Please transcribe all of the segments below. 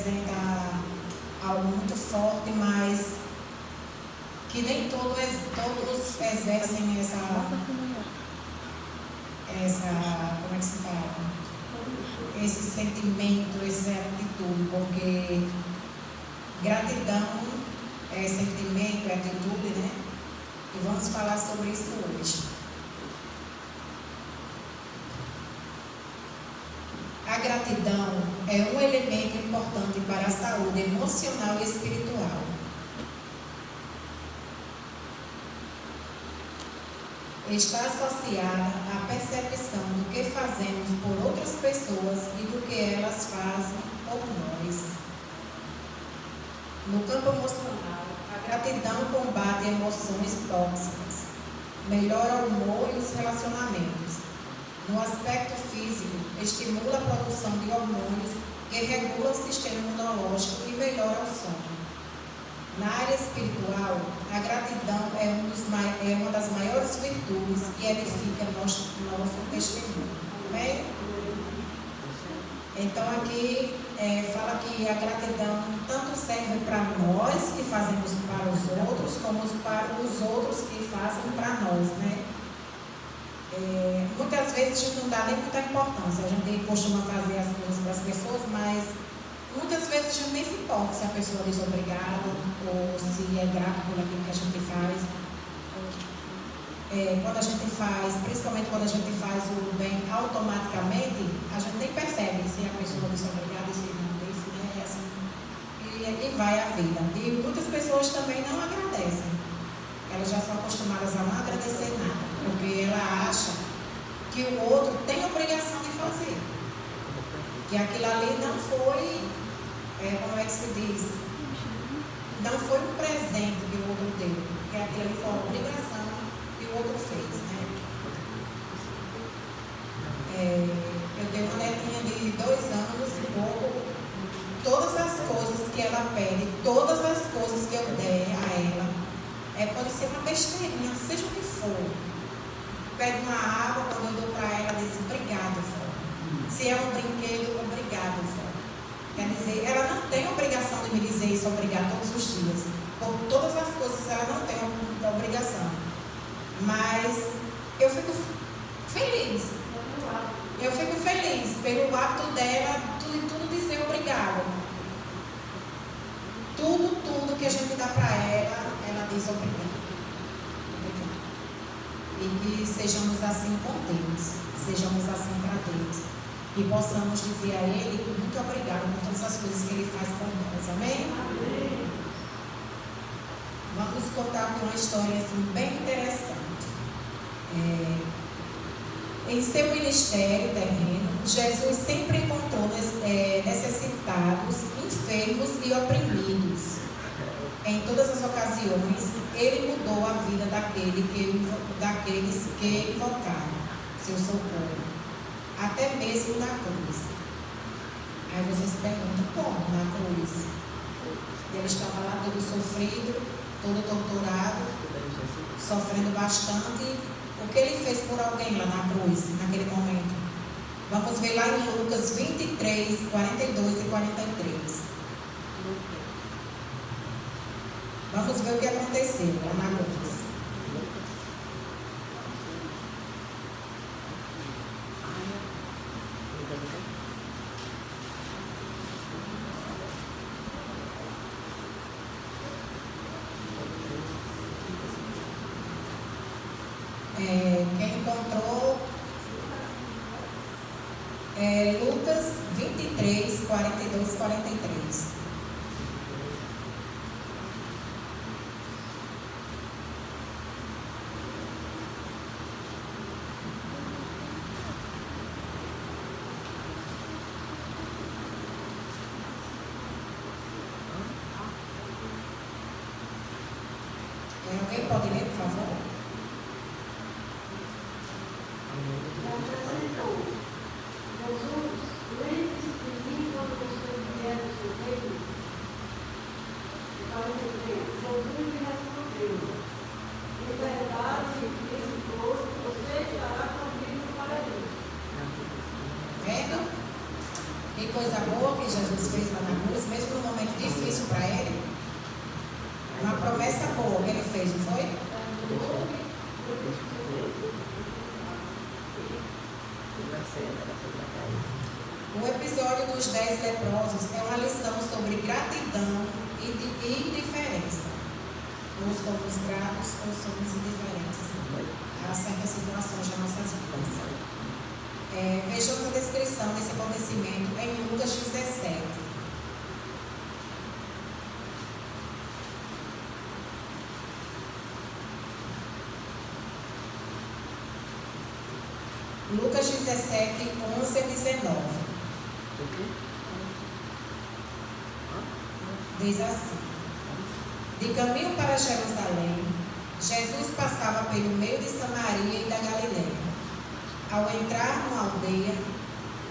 representa algo muito forte, mas que nem todos exercem essa, como é que se fala? Esse sentimento, essa atitude, porque gratidão é sentimento, é atitude, né? E vamos falar sobre isso hoje. A gratidão é um elemento importante para a saúde emocional e espiritual. Está associada à percepção do que fazemos por outras pessoas e do que elas fazem por nós. No campo emocional, a gratidão combate emoções tóxicas, melhora o humor e os relacionamentos. No aspecto físico, estimula a produção de hormônios que regulam o sistema imunológico e melhora o sono. Na área espiritual, a gratidão é uma das maiores virtudes que edifica nosso testemunho. Bem? Então aqui fala que a gratidão tanto serve para nós que fazemos para os outros, como para os outros que fazem para nós, né? Muitas vezes a gente não dá nem muita importância, a gente costuma fazer as coisas para as pessoas, mas muitas vezes a gente nem se importa se a pessoa diz obrigado ou se é grato por aquilo que a gente faz. Quando a gente faz, principalmente quando a gente faz o bem automaticamente, a gente nem percebe se a pessoa diz obrigado, se não disse, né? Assim, e vai a vida. E muitas pessoas também não agradecem. Elas já são acostumadas a não agradecer nada, porque ela acha que o outro tem a obrigação de fazer. Que aquilo ali não foi, como é que se diz? Não foi um presente que o outro deu, porque aquilo ali foi uma obrigação que o outro fez, né? Eu tenho uma netinha de 2 anos e pouco, todas as coisas que ela pede, todas as coisas que eu der a ela, pode ser uma besteirinha, seja o que for. Pede uma água, quando eu dou para ela, ela diz obrigado, vó. Se é um brinquedo, obrigado, vó. Quer dizer, ela não tem a obrigação de me dizer isso, obrigado, todos os dias. Por todas as coisas ela não tem a obrigação. Mas eu fico feliz. Eu fico feliz pelo ato dela, tudo dizer obrigado. Tudo que a gente dá para ela, ela diz obrigado. E que sejamos assim com Deus, sejamos assim para Deus. E possamos dizer a Ele muito obrigado por todas as coisas que Ele faz por nós. Amém? Amém. Vamos contar aqui uma história assim, bem interessante. Em seu ministério terreno, Jesus sempre encontrou necessitados, enfermos e oprimidos. Em todas as ocasiões, Ele mudou a vida daqueles que invocaram seu socorro, até mesmo na cruz. Aí você se pergunta, como na cruz? Ele estava lá todo sofrido, todo torturado, sofrendo bastante. O que Ele fez por alguém lá na cruz, naquele momento? Vamos ver lá em Lucas 23, 42 e 43. Vamos ver o que aconteceu lá na cruz. Quem encontrou Lucas 23, 42 e 43. Alguém pode ler, por favor? Vendo? Que coisa boa que Jesus fez lá na cruz. Jesus, mesmo no momento difícil para ele? Uma promessa boa que ele fez, não foi? O episódio dos 10 leprosos é uma lição sobre gratidão e indiferença. Ou somos gratos ou somos indiferentes a certas situações das nossas vidas. Vejamos a descrição desse acontecimento em Lucas 17. Lucas 17, 11 a 19. Diz assim: de caminho para Jerusalém, Jesus passava pelo meio de Samaria e da Galiléia. Ao entrar numa aldeia,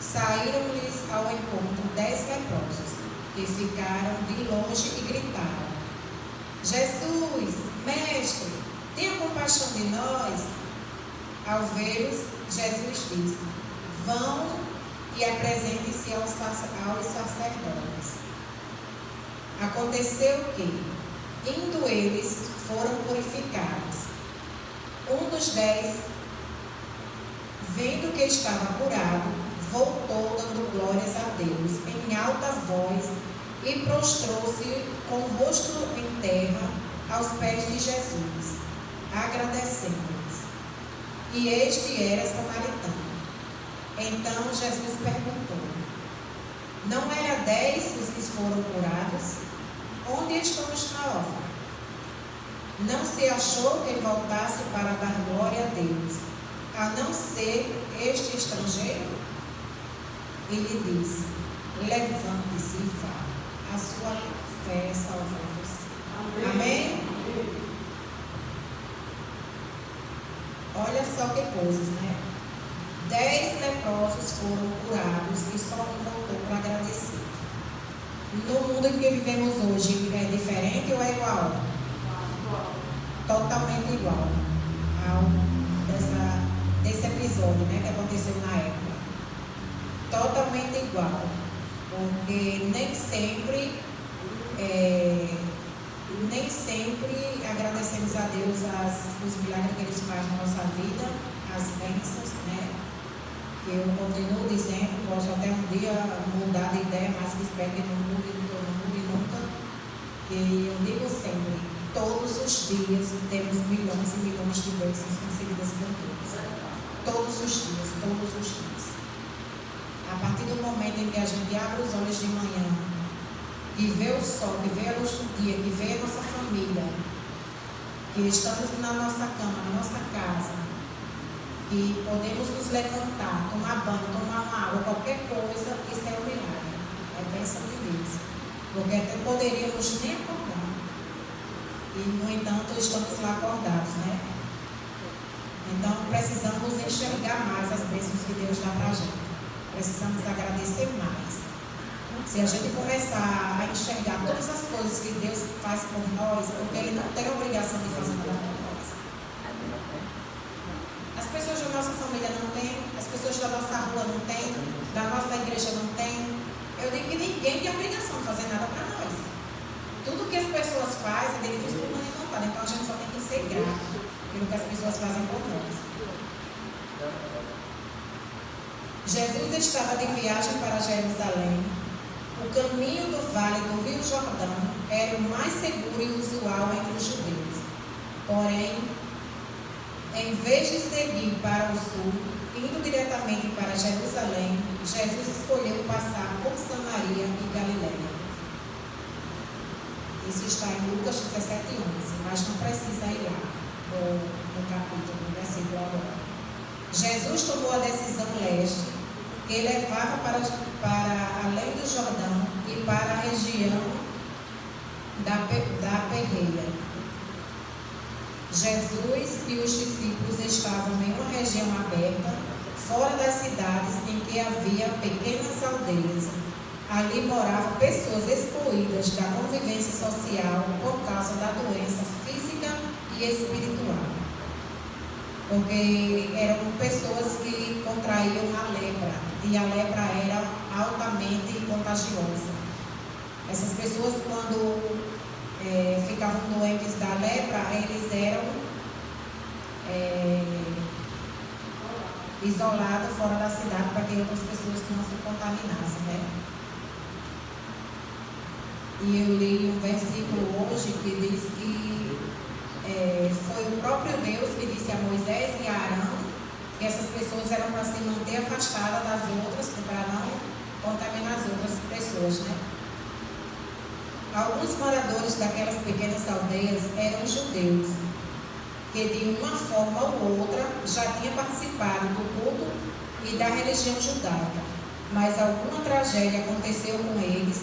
saíram-lhes ao encontro 10 leprosos, que ficaram de longe e gritaram: Jesus, mestre, tenha compaixão de nós. Ao vê-los, Jesus disse: vão e apresentem-se aos sacerdotes. Aconteceu que, indo eles, foram purificados. Um dos 10, vendo que estava curado, voltou dando glórias a Deus em alta voz e prostrou-se com o rosto em terra aos pés de Jesus, agradecendo-lhes. E este era samaritano. Então Jesus perguntou: não era 10 os que foram curados? Onde estão os 9? Não se achou que voltasse para dar glória a Deus, a não ser este estrangeiro? Ele disse: levante-se e vá, a sua fé salvou você. Amém? Olha só que coisas, né? 10 leprosos foram curados e só um voltou para agradecer. No mundo em que vivemos hoje, é diferente ou é igual? Totalmente igual ao desse episódio, né, que aconteceu na época. Totalmente igual. Porque nem sempre agradecemos a Deus os milagres que Ele faz na nossa vida, as bênçãos, né? Eu continuo dizendo, posso até um dia mudar de ideia, mas que espero que não mude nunca. E eu digo sempre, todos os dias temos milhões e milhões de bênçãos concedidas por Deus. Todos os dias. A partir do momento em que a gente abre os olhos de manhã, que vê o sol, que vê a luz do dia, que vê a nossa família, que estamos na nossa cama, na nossa casa, que podemos nos levantar, tomar banho, tomar uma água, qualquer coisa, isso é um milagre. É bênção de Deus. Porque até poderíamos nem acordar. E, no entanto, estamos lá acordados, né? Então, precisamos enxergar mais as bênçãos que Deus dá para a gente. Precisamos agradecer mais. Se a gente começar a enxergar todas as coisas que Deus faz por nós, porque Ele não tem a obrigação de fazer nada por nós. As pessoas da nossa família não têm, as pessoas da nossa rua não têm, da nossa igreja não têm. Eu digo que ninguém tem a obrigação de fazer nada para nós. Tudo que as pessoas fazem é devido por mãe vontade. Então a gente só tem que ser grato pelo que as pessoas fazem por nós. Jesus estava de viagem para Jerusalém. O caminho do vale do Rio Jordão era o mais seguro e usual entre os judeus. Porém, em vez de seguir para o sul, indo diretamente para Jerusalém, Jesus escolheu passar por Samaria e Galiléia. Isso está em Lucas 17, 11, mas não precisa ir lá no capítulo, no versículo agora. Jesus tomou a decisão leste, que levava para além do Jordão e para a região da Perreia. Jesus e os discípulos estavam em uma região aberta, fora das cidades, em que havia pequenas aldeias. Ali moravam pessoas excluídas da convivência social por causa da doença física e espiritual. Porque eram pessoas que contraíam a lepra, e a lepra era altamente contagiosa. Essas pessoas, quando ficavam doentes da lepra, eles eram isolados fora da cidade para que outras pessoas não se contaminassem, né? E eu li um versículo hoje que diz que foi o próprio Deus que disse a Moisés e a Arão que essas pessoas eram para se manter afastadas das outras, para não contaminar as outras pessoas, né? Alguns moradores daquelas pequenas aldeias eram judeus, que de uma forma ou outra já tinham participado do culto e da religião judaica, mas alguma tragédia aconteceu com eles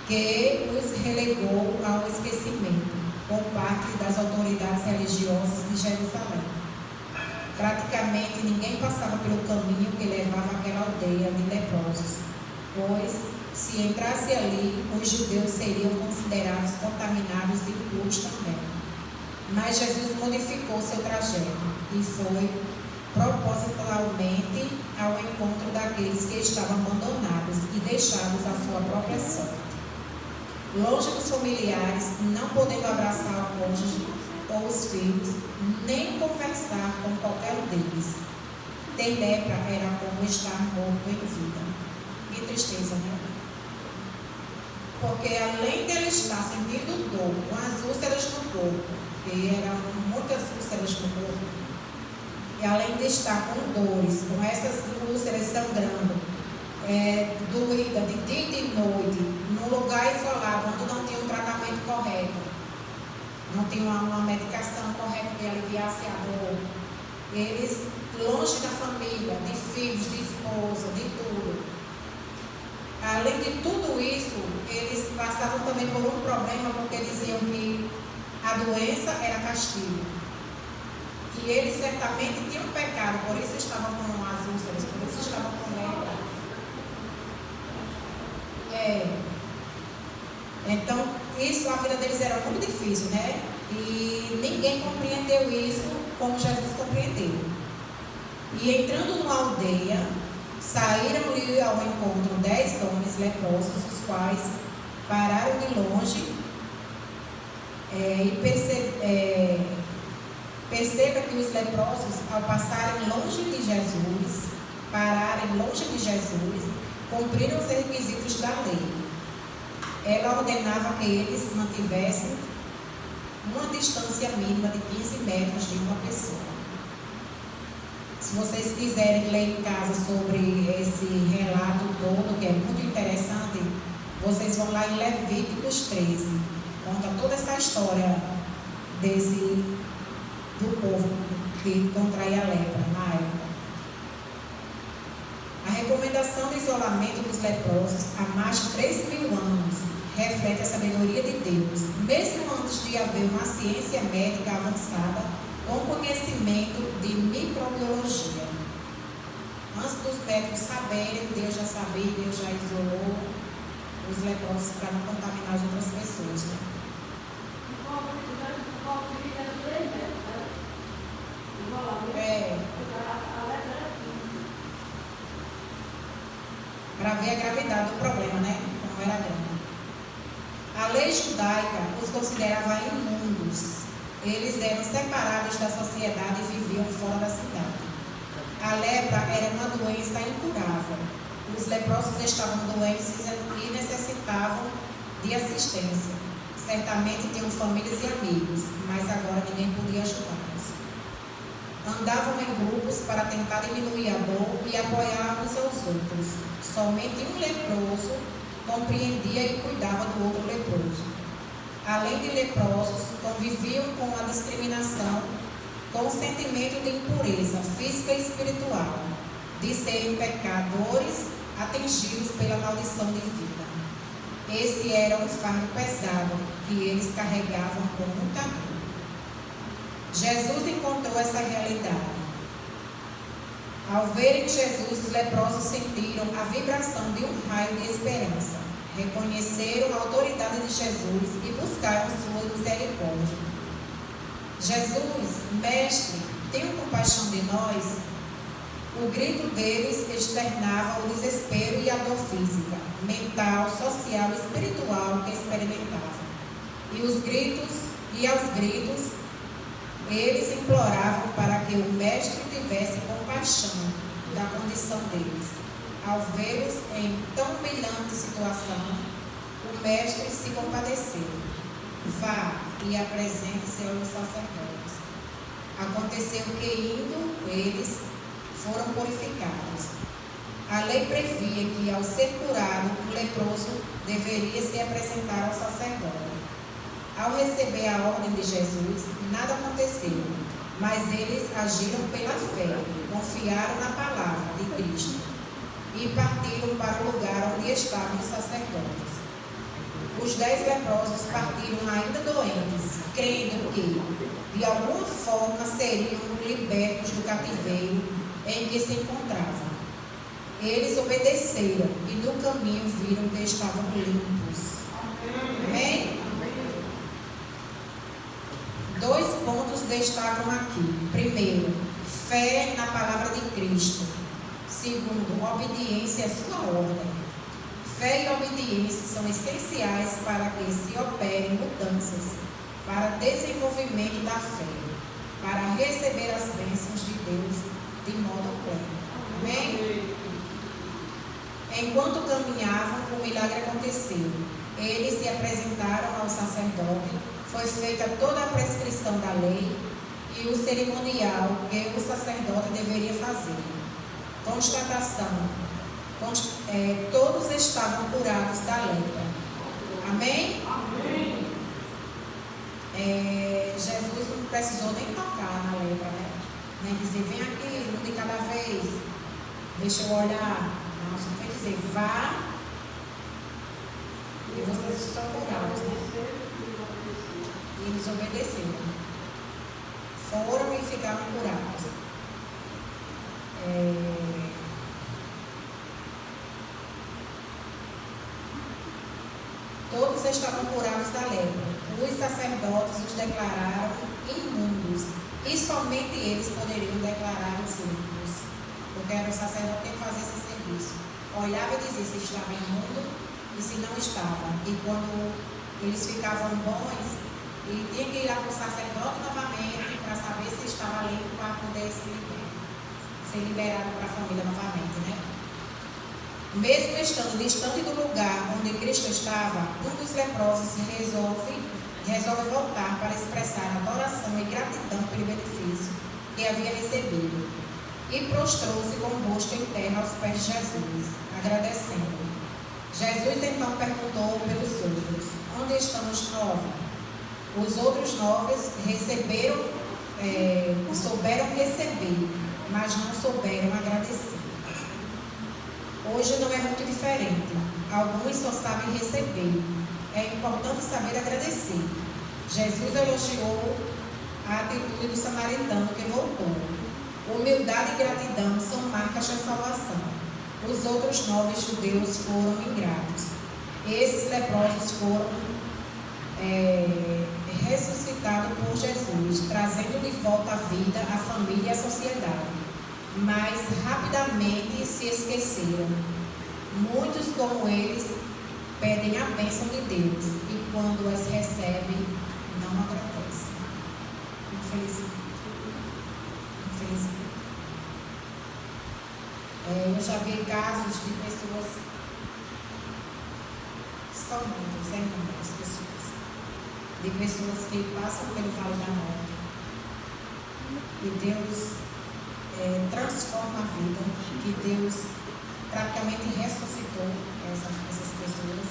que os relegou ao esquecimento por parte das autoridades religiosas de Jerusalém. Praticamente ninguém passava pelo caminho que levava àquela aldeia de leprosos, pois, se entrasse ali, os judeus seriam considerados contaminados e impuros também. Mas Jesus modificou seu trajeto e foi propositalmente ao encontro daqueles que estavam abandonados e deixados à sua própria sorte. Longe dos familiares, não podendo abraçar o cônjuge ou os filhos, nem conversar com qualquer um deles. Ter lepra era como estar morto em vida. Que tristeza, né? Porque além de ele estar sentindo dor, com as úlceras no corpo, que eram muitas úlceras no corpo, e além de estar com dores, com essas úlceras sangrando, doída de dia e de noite, num lugar isolado, onde não tinha um tratamento correto, não tinha uma medicação correta que aliviasse a dor, eles, longe da família, de filhos, de esposa, de tudo. Além de tudo isso, eles passavam também por um problema, porque diziam que a doença era castigo. E eles certamente tinham pecado, por isso estavam com as úlceras, por isso estavam com lepra. Então, isso, a vida deles era muito difícil, né? E ninguém compreendeu isso como Jesus compreendeu. E entrando numa aldeia, saíram-lhe ao encontro 10 homens leprosos, os quais pararam de longe perceba que os leprosos, ao passarem longe de Jesus, pararem longe de Jesus, cumpriram os requisitos da lei. Ela ordenava que eles mantivessem uma distância mínima de 15 metros de uma pessoa. Se vocês quiserem ler em casa sobre esse relato todo, que é muito interessante, vocês vão lá em Levíticos 13. Conta toda essa história do povo que contraía a lepra na época. A recomendação de isolamento dos leprosos há mais de 3.000 anos reflete a sabedoria de Deus, mesmo antes de haver uma ciência médica avançada com conhecimento de microbiologia. Antes dos médicos saberem, Deus já sabia, Deus já isolou os leprosos para não contaminar as outras pessoas, né? Para ver a gravidade do problema, né? Como era grande. A lei judaica os considerava imundos. Eles eram separados da sociedade e viviam fora da cidade. A lepra era uma doença incurável. Os leprosos estavam doentes e necessitavam de assistência. Certamente tinham famílias e amigos, mas agora ninguém podia ajudá-los. Andavam em grupos para tentar diminuir a dor e apoiar uns aos outros. Somente um leproso compreendia e cuidava do outro leproso. Além de leprosos, conviviam com a discriminação, com o sentimento de impureza física e espiritual, de serem pecadores atingidos pela maldição divina. Esse era um fardo pesado que eles carregavam com muita dor. Jesus encontrou essa realidade. Ao verem Jesus, os leprosos sentiram a vibração de um raio de esperança. Reconheceram a autoridade de Jesus e buscaram sua misericórdia. Jesus, mestre, tenha compaixão de nós. O grito deles externava o desespero e a dor física, mental, social e espiritual que experimentavam. E aos gritos, eles imploravam para que o mestre tivesse compaixão da condição deles. Ao vê-los em tão humilhante situação, o mestre se compadeceu. Vá e apresente-se aos sacerdotes. Aconteceu que, indo eles, foram purificados. A lei previa que, ao ser curado, o leproso deveria se apresentar ao sacerdote. Ao receber a ordem de Jesus, nada aconteceu, mas eles agiram pela fé, confiaram na palavra de Cristo e partiram para o lugar onde estavam os sacerdotes. Os 10 leprosos partiram ainda doentes, crendo que, de alguma forma, seriam libertos do cativeiro em que se encontravam. Eles obedeceram e no caminho viram que estavam limpos. Amém? 2 pontos destacam aqui. Primeiro, fé na palavra de Cristo. Segundo, obediência à sua ordem. Fé e obediência são essenciais para que se operem mudanças para desenvolvimento da fé, para receber as bênçãos de Deus de modo pleno. Amém? Enquanto caminhavam, o milagre aconteceu. Eles se apresentaram ao sacerdote, foi feita toda a prescrição da lei e o cerimonial que o sacerdote deveria fazer. Constatação: todos estavam curados da lepra. Amém? Amém. Jesus não precisou nem tocar na lepra, né? Nem dizer, vem aqui, um de cada vez, deixa eu olhar. Não, só foi dizer, vá e vocês estão curados, né? E eles obedeceram. Foram e ficaram curados. Todos estavam curados da lepra. Os sacerdotes os declararam imundos. E somente eles poderiam declarar os limpos. Porque era o sacerdote que fazia esse serviço. Olhava e dizia se estava imundo e se não estava. E quando eles ficavam bons, e tinha que ir lá para o sacerdote novamente para saber se estava limpo para poder ser liberado para a família novamente, né? Mesmo estando distante do lugar onde Cristo estava, um dos leprosos resolve voltar para expressar adoração e gratidão pelo benefício que havia recebido. E prostrou-se com o rosto em terra aos pés de Jesus, agradecendo. Jesus então perguntou pelos outros: onde estão os 9? Os outros 9 souberam receber, mas não souberam agradecer. Hoje não é muito diferente. Alguns só sabem receber. É importante saber agradecer. Jesus elogiou a atitude do samaritano que voltou. Humildade e gratidão são marcas da salvação. Os outros 9 judeus foram ingratos. Esses leprosos foram ressuscitados por Jesus, trazendo de volta a vida, a família e a sociedade. Mas rapidamente se esqueceram. Muitos, como eles, pedem a bênção de Deus e quando as recebem, não agradecem. Infelizmente. Eu já vi casos de pessoas, são muitas, inúmeras pessoas, de pessoas que passam pelo vale da morte e Deus transforma a vida, que Deus praticamente ressuscitou essas pessoas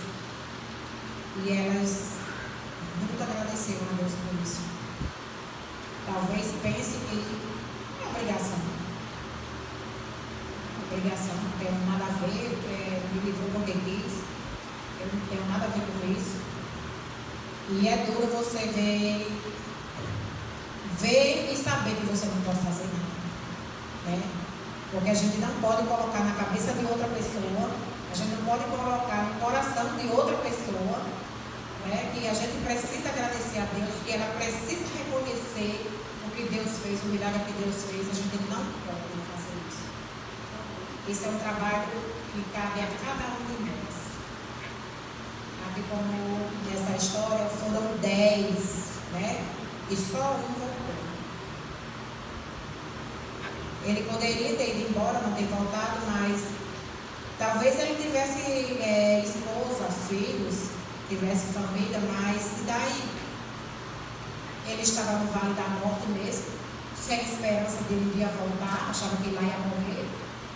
e elas nunca agradeceram a Deus por isso. Talvez pense que é obrigação. Obrigação, não tenho nada a ver, me livrou porque quis, eu não tenho nada a ver com isso. E é duro você ver e saber que você não pode fazer nada. Né? Porque a gente não pode colocar na cabeça de outra pessoa, a gente não pode colocar no coração de outra pessoa, né? Que a gente precisa agradecer a Deus, que ela precisa reconhecer o que Deus fez, o milagre que Deus fez. A gente não pode fazer isso. Esse é um trabalho que cabe a cada um de nós. Aqui, como nessa história, foram 10, né? E só um voltou. Ele poderia ter ido embora, não ter voltado, mas talvez ele tivesse esposa, filhos, tivesse família, mas e daí? Ele estava no vale da morte mesmo, sem esperança de um dia voltar, achava que lá ia morrer.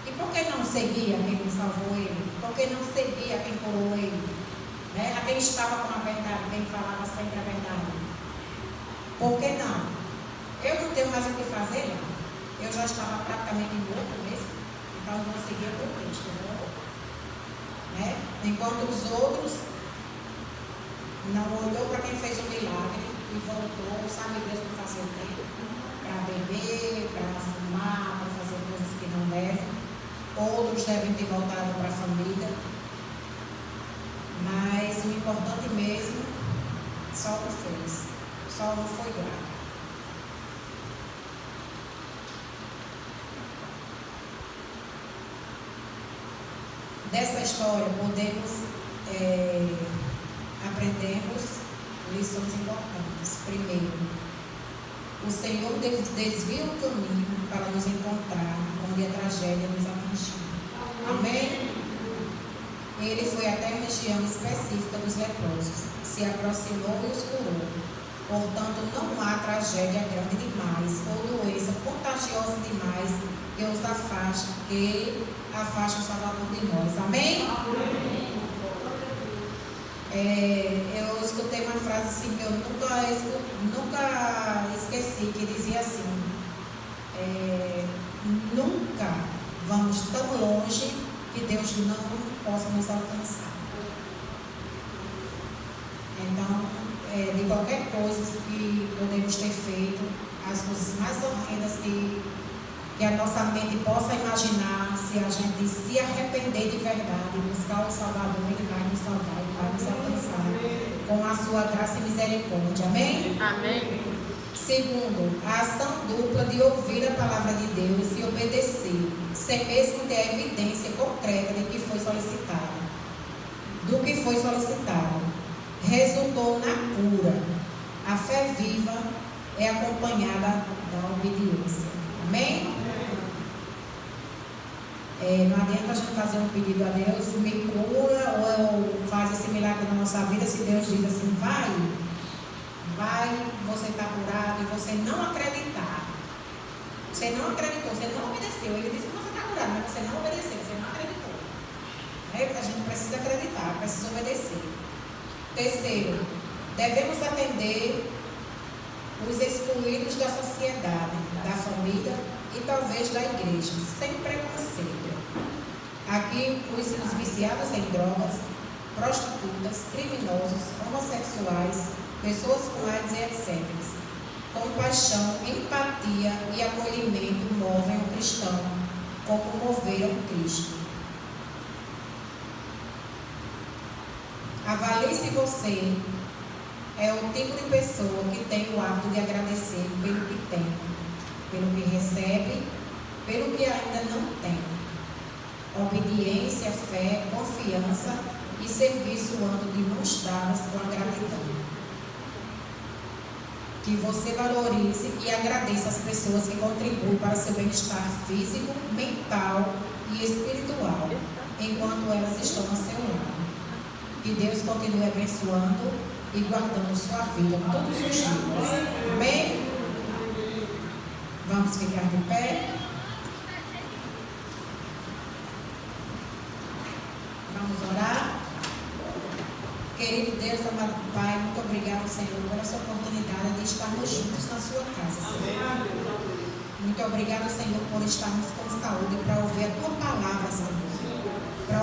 E por que não seguia quem salvou ele? Por que não seguia quem curou ele? Né? A quem estava com a verdade, quem falava sempre a verdade. Por que não? Eu não tenho mais o que fazer, não. Eu já estava praticamente morto mesmo, então eu vou seguir o Cristo. Né? Enquanto os outros não olhou para quem fez o milagre e voltou, sabe Deus para fazer o quê? Para beber, para fumar, para fazer coisas que não devem. Outros devem ter voltado para a família. Mas o importante mesmo, só o fez. Só não foi grato. Dessa história podemos aprendemos lições importantes. Primeiro, o Senhor desvia o caminho para nos encontrar onde a tragédia nos atingiu. Amém? Ele foi até a região específica dos leprosos, se aproximou e os curou. Portanto, não há tragédia grande demais ou doença contagiosa demais que os afaste o Salvador de nós. Amém? Amém. Eu escutei uma frase assim que eu nunca esqueci, que dizia assim: nunca vamos tão longe que Deus não possa nos alcançar. Então, de qualquer coisa que podemos ter feito, as coisas mais horrendas que a nossa mente possa imaginar, se a gente se arrepender de verdade e buscar o Salvador, Ele vai nos salvar, Ele vai nos alcançar com a sua graça e misericórdia. Amém? Amém. Segundo, a ação dupla de ouvir a palavra de Deus e obedecer, sem mesmo ter evidência concreta de que foi solicitado. Do que foi solicitado, resultou na cura. A fé viva é acompanhada da obediência. Amém? Não adianta a gente fazer um pedido a Deus, me cura, ou faz esse milagre na nossa vida, se Deus diz assim, vai, você está curado, e você não acreditar. Você não acreditou, você não obedeceu. Ele disse que você está curado, mas você não obedeceu, você não acreditou. A gente precisa acreditar, precisa obedecer. Terceiro, devemos atender os excluídos da sociedade, da família e talvez da igreja, sem preconceito. Aqui, os viciados em drogas, prostitutas, criminosos, homossexuais, pessoas com AIDS e etc. Compaixão, empatia e acolhimento movem o cristão, como moveram Cristo. Avalie se você é o tipo de pessoa que tem o hábito de agradecer pelo que tem, pelo que recebe, pelo que ainda não tem. Obediência, fé, confiança e serviço andam de mãos dadas com a gratidão. Que você valorize e agradeça as pessoas que contribuem para seu bem-estar físico, mental e espiritual, enquanto elas estão ao seu lado. Que Deus continue abençoando e guardando sua vida todos os dias. Amém? Vamos ficar de pé. Vamos orar. Querido Deus, amado Pai, muito obrigado, Senhor, por essa oportunidade de estarmos juntos na sua casa, Senhor. Muito obrigado, Senhor, por estarmos com saúde para ouvir a tua palavra, Senhor.